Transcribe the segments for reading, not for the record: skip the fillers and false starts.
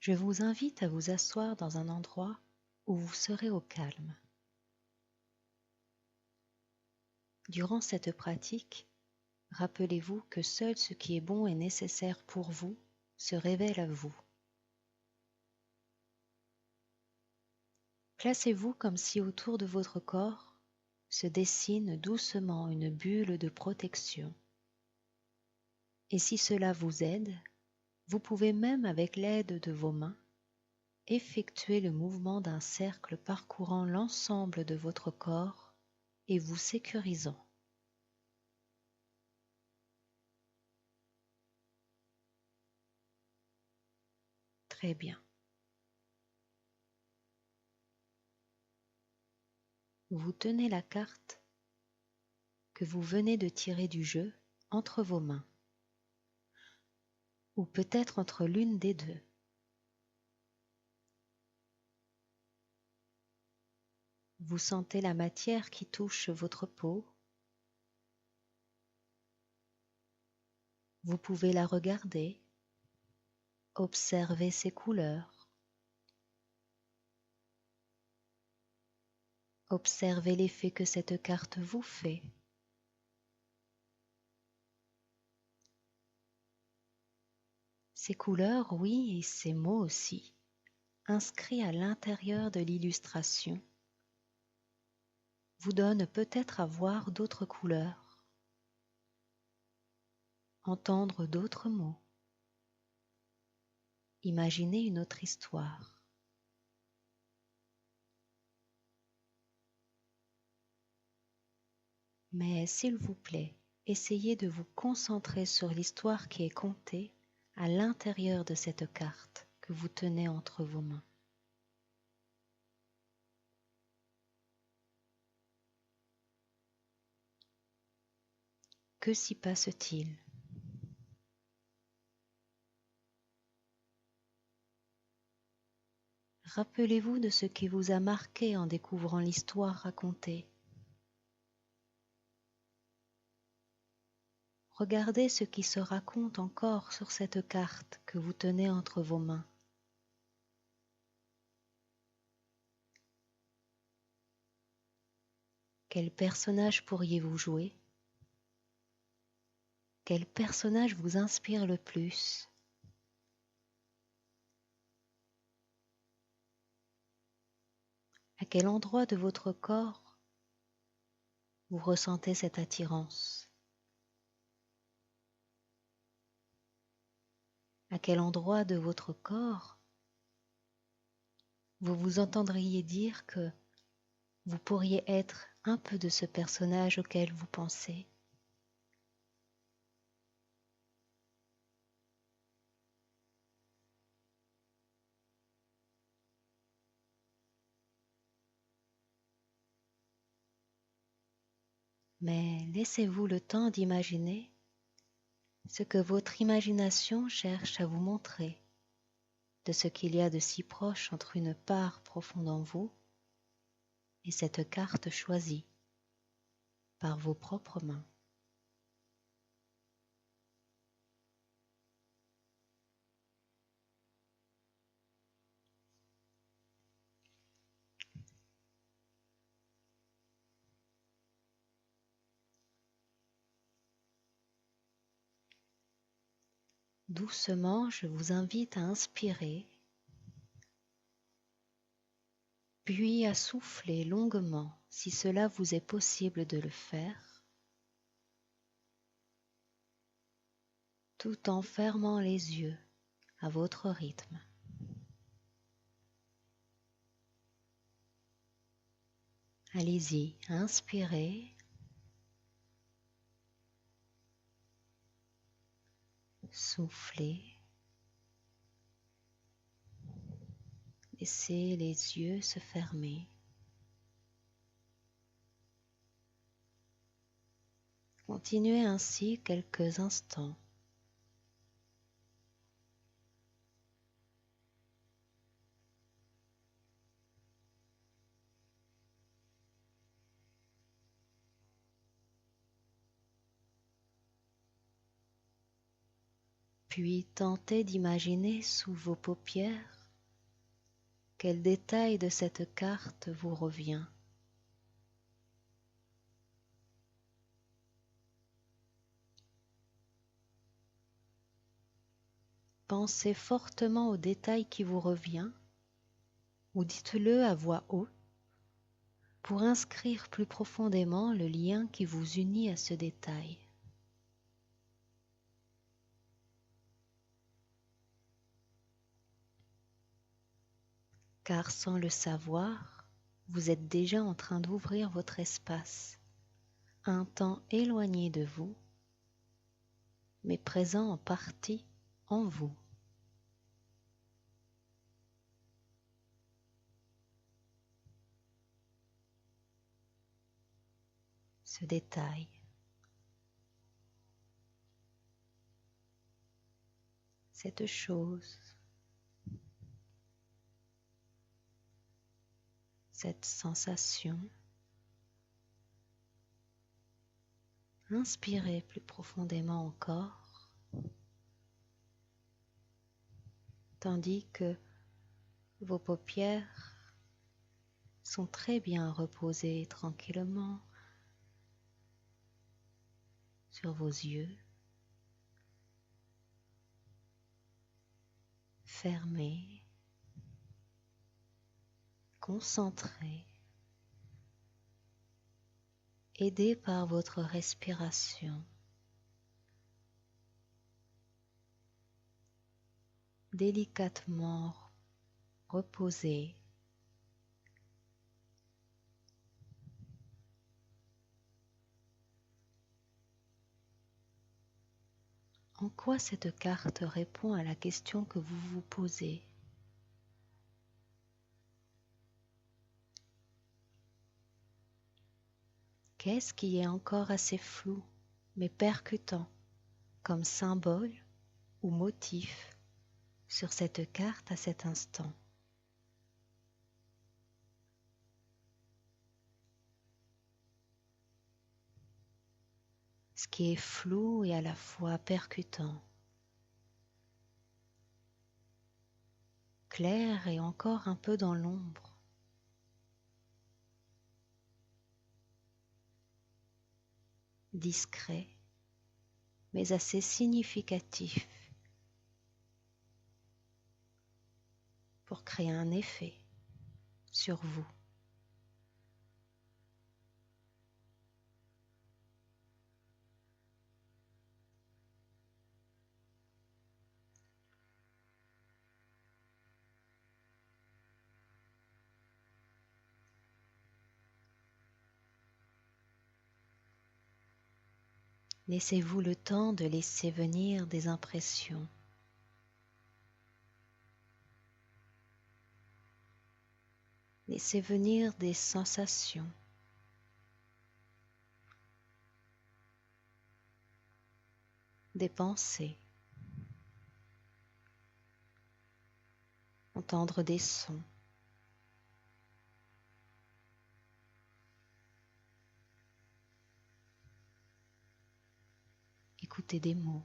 Je vous invite à vous asseoir dans un endroit où vous serez au calme. Durant cette pratique, rappelez-vous que seul ce qui est bon et nécessaire pour vous se révèle à vous. Placez-vous comme si autour de votre corps se dessine doucement une bulle de protection. Et si cela vous aide, vous pouvez même avec l'aide de vos mains effectuer le mouvement d'un cercle parcourant l'ensemble de votre corps et vous sécurisant. Très bien. Vous tenez la carte que vous venez de tirer du jeu entre vos mains, ou peut-être entre l'une des deux. Vous sentez la matière qui touche votre peau. Vous pouvez la regarder, observer ses couleurs, observer l'effet que cette carte vous fait. Ces couleurs, oui, et ces mots aussi, inscrits à l'intérieur de l'illustration, vous donnent peut-être à voir d'autres couleurs, entendre d'autres mots, imaginer une autre histoire. Mais s'il vous plaît, essayez de vous concentrer sur l'histoire qui est contée à l'intérieur de cette carte que vous tenez entre vos mains. Que s'y passe-t-il? Rappelez-vous de ce qui vous a marqué en découvrant l'histoire racontée. Regardez ce qui se raconte encore sur cette carte que vous tenez entre vos mains. Quel personnage pourriez-vous jouer? Quel personnage vous inspire le plus? À quel endroit de votre corps vous ressentez cette attirance? À quel endroit de votre corps vous vous entendriez dire que vous pourriez être un peu de ce personnage auquel vous pensez? Mais laissez-vous le temps d'imaginer ce que votre imagination cherche à vous montrer de ce qu'il y a de si proche entre une part profonde en vous et cette carte choisie par vos propres mains. Doucement, je vous invite à inspirer, puis à souffler longuement si cela vous est possible de le faire, tout en fermant les yeux à votre rythme. Allez-y, inspirez, soufflez, laissez les yeux se fermer. Continuez ainsi quelques instants. Puis tentez d'imaginer sous vos paupières quel détail de cette carte vous revient. Pensez fortement au détail qui vous revient ou dites-le à voix haute pour inscrire plus profondément le lien qui vous unit à ce détail. Car sans le savoir, vous êtes déjà en train d'ouvrir votre espace, un temps éloigné de vous, mais présent en partie en vous. Ce détail, cette chose, cette sensation. Inspirez plus profondément encore, tandis que vos paupières sont très bien reposées tranquillement sur vos yeux, fermés, concentrés, aidés par votre respiration, délicatement reposés. En quoi cette carte répond à la question que vous vous posez? Qu'est-ce qui est encore assez flou, mais percutant, comme symbole ou motif sur cette carte à cet instant? Ce qui est flou et à la fois percutant, clair et encore un peu dans l'ombre. Discret, mais assez significatif pour créer un effet sur vous. Laissez-vous le temps de laisser venir des impressions. Laissez venir des sensations. Des pensées. Entendre des sons. Écouter des mots.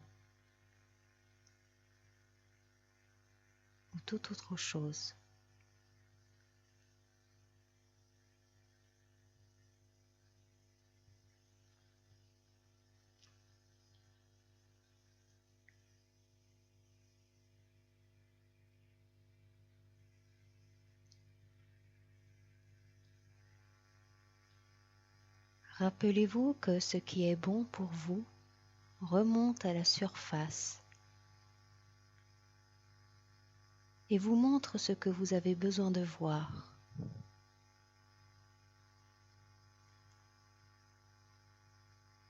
Ou toute autre chose. Rappelez-vous que ce qui est bon pour vous remonte à la surface et vous montre ce que vous avez besoin de voir.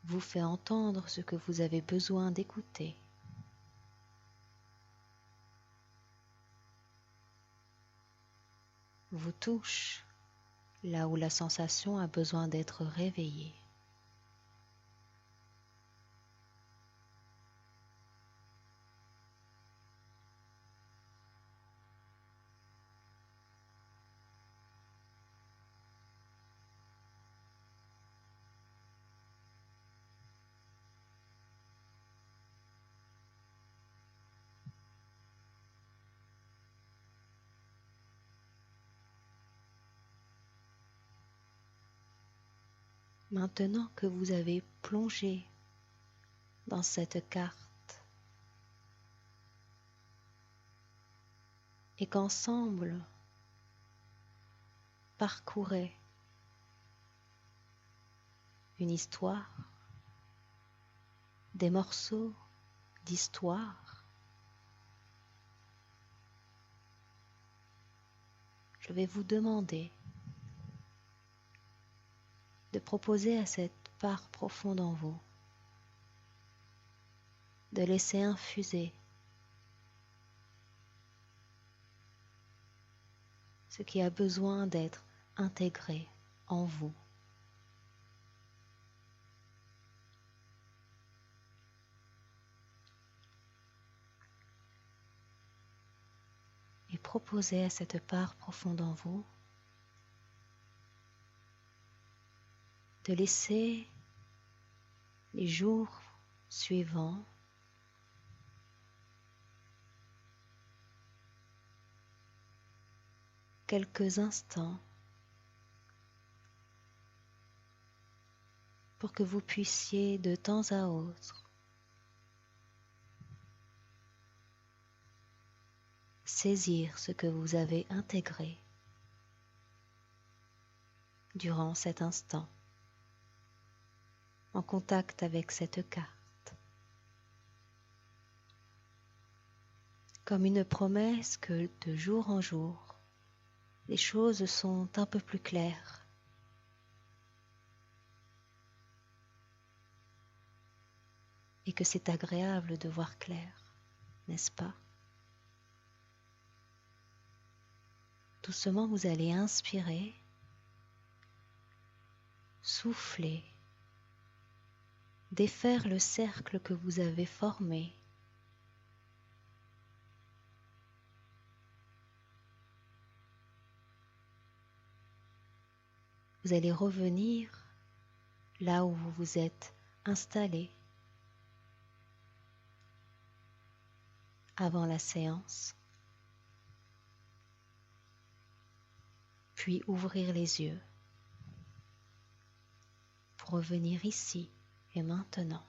Vous fait entendre ce que vous avez besoin d'écouter. Vous touche là où la sensation a besoin d'être réveillée. Maintenant que vous avez plongé dans cette carte et qu'ensemble parcourez une histoire, des morceaux d'histoire, je vais vous demander de proposer à cette part profonde en vous de laisser infuser ce qui a besoin d'être intégré en vous. Et proposez à cette part profonde en vous de laisser les jours suivants quelques instants pour que vous puissiez de temps à autre saisir ce que vous avez intégré durant cet instant en contact avec cette carte, comme une promesse que de jour en jour, les choses sont un peu plus claires. Et que c'est agréable de voir clair, n'est-ce pas? Doucement, vous allez inspirer, souffler, défaire le cercle que vous avez formé. Vous allez revenir là où vous vous êtes installé avant la séance, puis ouvrir les yeux pour revenir ici et maintenant.